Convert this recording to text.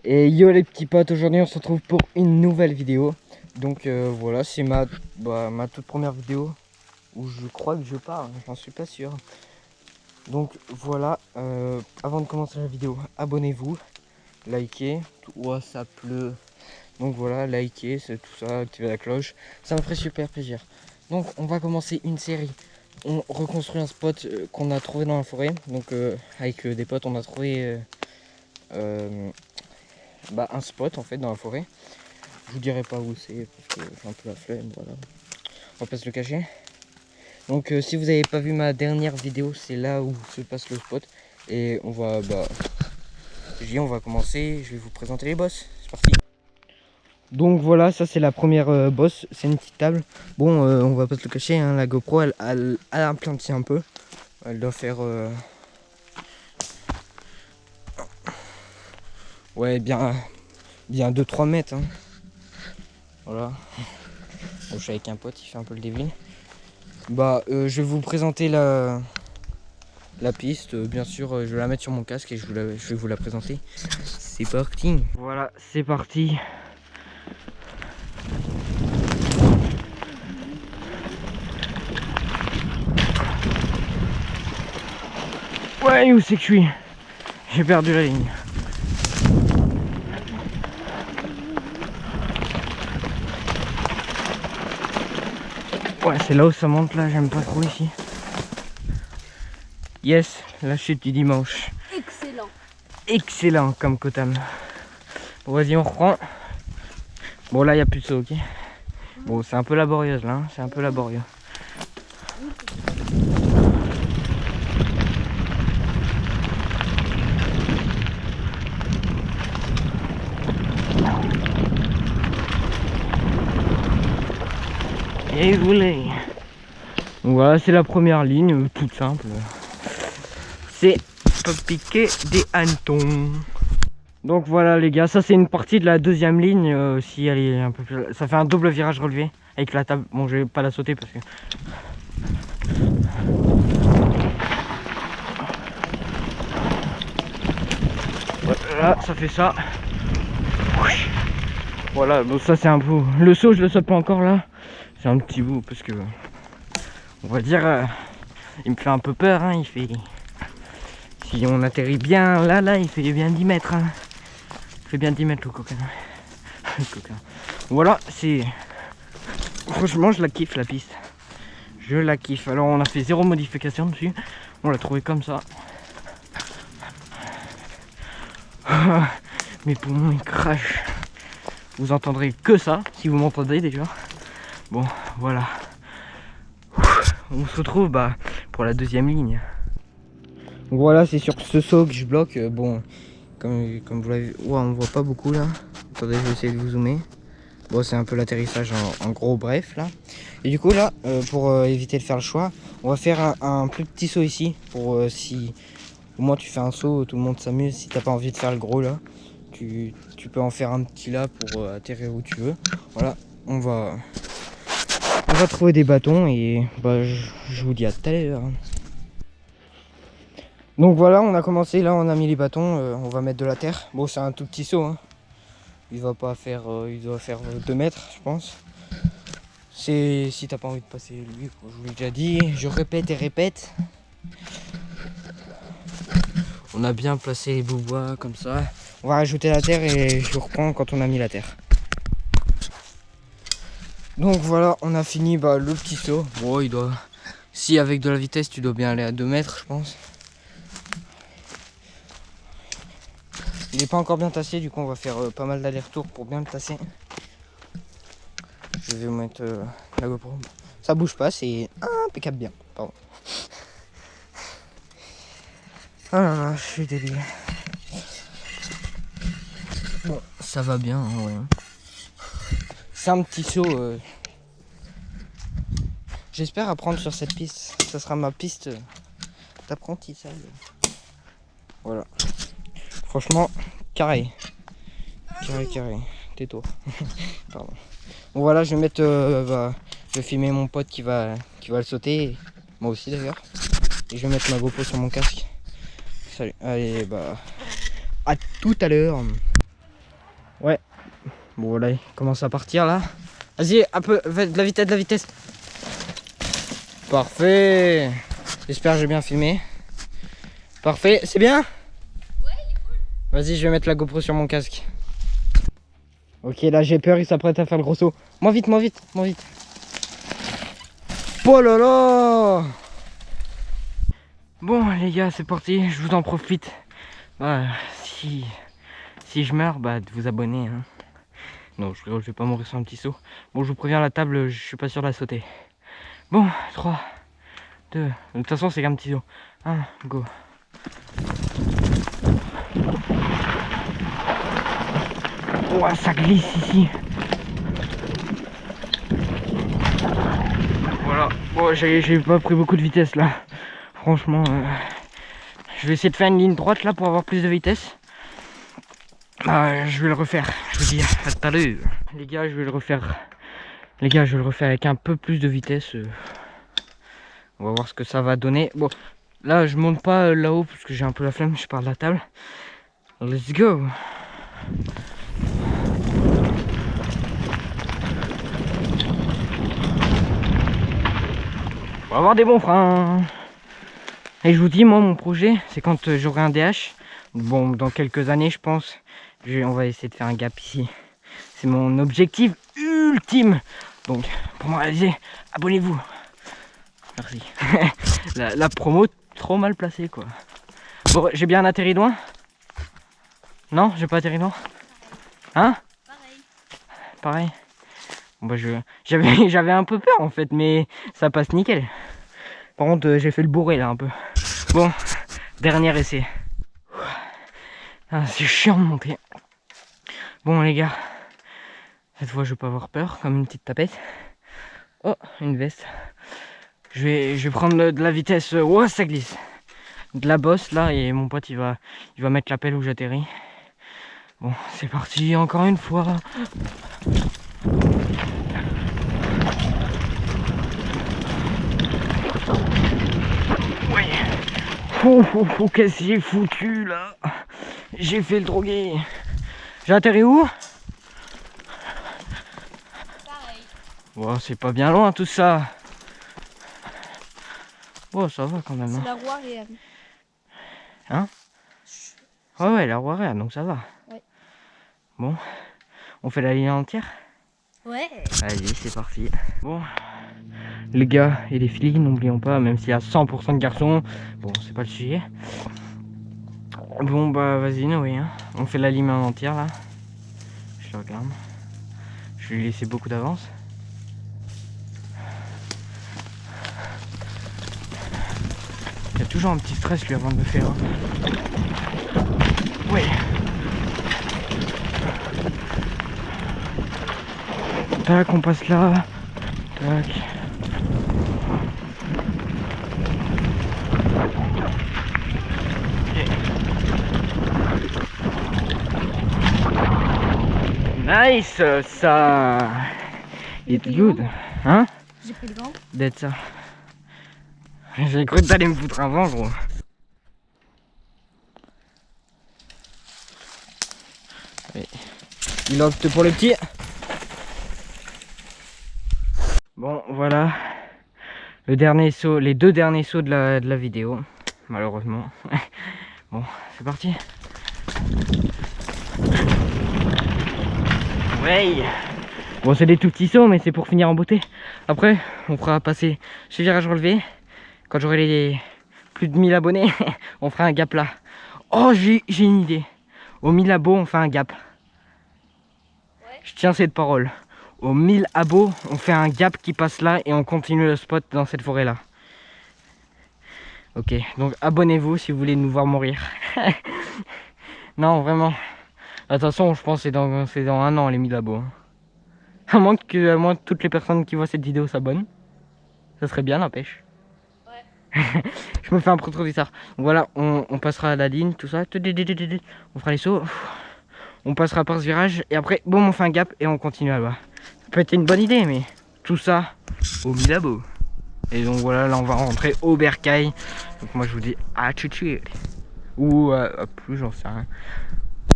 Et yo les petits potes, aujourd'hui on se retrouve pour une nouvelle vidéo. Donc voilà, c'est ma toute première vidéo où je crois que je parle, j'en suis pas sûr. Donc voilà, avant de commencer la vidéo, abonnez-vous, likez, ouais ça pleut. Donc voilà, likez, c'est tout ça, activez la cloche, ça me ferait super plaisir. Donc on va commencer une série. On reconstruit un spot qu'on a trouvé dans la forêt. Donc avec des potes on a trouvé un spot en fait dans la forêt. Je vous dirai pas où c'est parce que j'ai un peu la flemme, voilà. On va pas se le cacher. Donc si vous n'avez pas vu ma dernière vidéo, c'est là où se passe le spot. Et on va on va commencer, je vais vous présenter les boss. C'est parti. Donc voilà, ça c'est la première boss, c'est une petite table. Bon on va pas se le cacher, hein, la GoPro elle implantit un peu. Elle doit faire ouais bien 2-3 mètres, hein. Voilà. Bon, je suis avec un pote, il fait un peu le débile. Je vais vous présenter la piste. Bien sûr, je vais la mettre sur mon casque et je vais vous la présenter. C'est parti. Voilà, c'est parti. Ouais, où c'est que je suis? J'ai perdu la ligne. Ouais, c'est là où ça monte, là, j'aime pas trop ici. Yes, la chute du dimanche. Excellent. Excellent comme Kotam. Bon, vas-y, on reprend. Bon, là, il n'y a plus de saut, ok. Bon, c'est un peu laborieuse, là, hein, c'est un peu laborieux. Et voulez. Donc voilà, c'est la première ligne, toute simple. C'est pas piquer des hannetons. Donc voilà les gars, ça c'est une partie de la deuxième ligne. Si elle est un peu plus... Ça fait un double virage relevé avec la table. Bon, je vais pas la sauter parce que... Voilà, ça fait ça. Voilà, bon ça c'est un bout. Le saut je le saute pas encore là. C'est un petit bout parce que... On va dire... il me fait un peu peur, hein. Il fait... Si on atterrit bien là, il fait bien 10 mètres, hein. Il fait bien 10 mètres le coquin. Le coquin. Voilà, c'est... Franchement, je la kiffe la piste. Je la kiffe. Alors, on a fait 0 modification dessus. On l'a trouvé comme ça. Mes poumons, ils crachent. Vous entendrez que ça, si vous m'entendez déjà. Bon, voilà. On se retrouve pour la deuxième ligne. Voilà, c'est sur ce saut que je bloque. Bon, comme vous l'avez vu, ouais, on voit pas beaucoup là. Attendez, je vais essayer de vous zoomer. Bon, c'est un peu l'atterrissage en gros, bref là. Et du coup là, pour éviter de faire le choix, on va faire un plus petit saut ici. Pour si au moins tu fais un saut, tout le monde s'amuse. Si t'as pas envie de faire le gros là, tu peux en faire un petit là pour atterrir où tu veux. Voilà, on va trouver des bâtons et je vous dis à tout à l'heure. Donc voilà, on a commencé, là on a mis les bâtons, on va mettre de la terre. Bon, c'est un tout petit saut, hein. Il va pas faire, il doit faire 2 mètres je pense. C'est si t'as pas envie de passer lui, je vous l'ai déjà dit, je répète et répète. On a bien placé les bouts-bois comme ça. On va rajouter la terre et je reprends quand on a mis la terre. Donc voilà, on a fini le petit saut. Bon, il doit... Si avec de la vitesse, tu dois bien aller à 2 mètres je pense. Il n'est pas encore bien tassé, du coup on va faire pas mal d'allers-retours pour bien le tasser. Je vais vous mettre la GoPro. Ça bouge pas, c'est impeccable bien. Pardon. Ah là là, je suis débile. Bon, ça va bien, hein, ouais. C'est un petit saut. J'espère apprendre sur cette piste. Ça sera ma piste d'apprentissage. Voilà. Franchement, carré. Carré. Tais-toi. Pardon. Bon voilà, je vais mettre... je vais filmer mon pote qui va le sauter. Moi aussi d'ailleurs. Et je vais mettre ma GoPro sur mon casque. Salut. Allez, à tout à l'heure. Ouais. Bon là, il commence à partir là. Vas-y, un peu, de la vitesse, de la vitesse. Parfait. J'espère que j'ai bien filmé. Parfait, c'est bien? Ouais, il est cool. Vas-y, je vais mettre la GoPro sur mon casque. Ok, là j'ai peur, il s'apprête à faire le gros saut. Moins vite, moins vite, moins vite. Oh là là! Bon les gars, c'est parti, je vous en profite. Bah, si je meurs, bah de vous abonner. Hein. Non, je vais pas mourir sur un petit saut. Bon, je vous préviens, la table, je suis pas sûr de la sauter. Bon, 3, 2, de toute façon c'est qu'un petit saut. 1, go. Oh, ça glisse ici. Voilà, bon, j'ai pas pris beaucoup de vitesse là. Franchement, je vais essayer de faire une ligne droite là pour avoir plus de vitesse. Je vais le refaire, je vous dis à tout à l'heure. Les gars, je vais le refaire. Les gars, je vais le refaire avec un peu plus de vitesse. On va voir ce que ça va donner. Bon, là, je monte pas là-haut parce que j'ai un peu la flemme, je pars de la table. Let's go. On va avoir des bons freins. Et je vous dis, moi, mon projet, c'est quand j'aurai un DH. Bon, dans quelques années, je pense. On va essayer de faire un gap ici. C'est mon objectif ultime. Donc, pour me réaliser, abonnez-vous. Merci. la promo, trop mal placée, quoi. Bon, j'ai bien atterri loin? Non, j'ai pas atterri loin? Hein? Pareil. Bon, bah, j'avais un peu peur, en fait, mais ça passe nickel. Par contre, j'ai fait le bourré, là, un peu. Bon, dernier essai. Ah, c'est chiant de monter. Bon les gars, cette fois je vais pas avoir peur, comme une petite tapette. Oh, une veste. Je vais prendre de la vitesse. Oh, ça glisse. De la bosse là, et mon pote il va mettre la pelle où j'atterris. Bon, c'est parti encore une fois. Oui. Oh, qu'est-ce que j'ai foutu là? J'ai fait le drogué. J'ai atterri où? Pareil. Wow, c'est pas bien loin tout ça. Oh, ça va quand même. C'est la roue arrière. Hein? Ouais, la roue arrière, donc ça va. Ouais. Bon, on fait la ligne entière? Ouais. Allez, c'est parti. Bon, les gars et les filles, n'oublions pas, même s'il y a 100% de garçons, bon, c'est pas le sujet. Bon, bah, vas-y, Noé, hein. On fait la ligne entière là. Je le regarde. Je vais lui laisser beaucoup d'avance. Il y a toujours un petit stress lui avant de le faire. Hein. Ouais. Tac, on passe là. Tac. Nice, ça. It's good. Hein? J'ai pris le vent. D'être ça. J'ai cru que t'allais me foutre un vent, gros. Oui. Il opte pour le petit. Bon, voilà. Le dernier saut, les deux derniers sauts de la vidéo. Malheureusement. Bon, c'est parti. Ouais. Bon, c'est des tout petits sauts, mais c'est pour finir en beauté. Après, on fera passer ce virage relevé. Quand j'aurai les plus de 1000 abonnés, on fera un gap là. Oh, j'ai une idée. Aux 1000 abos, on fait un gap. Ouais. Je tiens cette parole. Aux 1000 abos, on fait un gap qui passe là et on continue le spot dans cette forêt là. Ok, donc abonnez-vous si vous voulez nous voir mourir. Non, vraiment. Attention, je pense que c'est dans un an les 1000 abos. Hein. À moins que toutes les personnes qui voient cette vidéo s'abonnent. Ça serait bien, n'empêche. Ouais. Je me fais un peu trop bizarre. Donc voilà, on passera à la ligne, tout ça. On fera les sauts. On passera par ce virage. Et après, boum, on fait un gap et on continue là-bas. Ça peut être une bonne idée, mais tout ça au 1000 abos. Et donc voilà, là on va rentrer au bercail. Donc moi je vous dis à tout de suite. Ou à plus, j'en sais rien.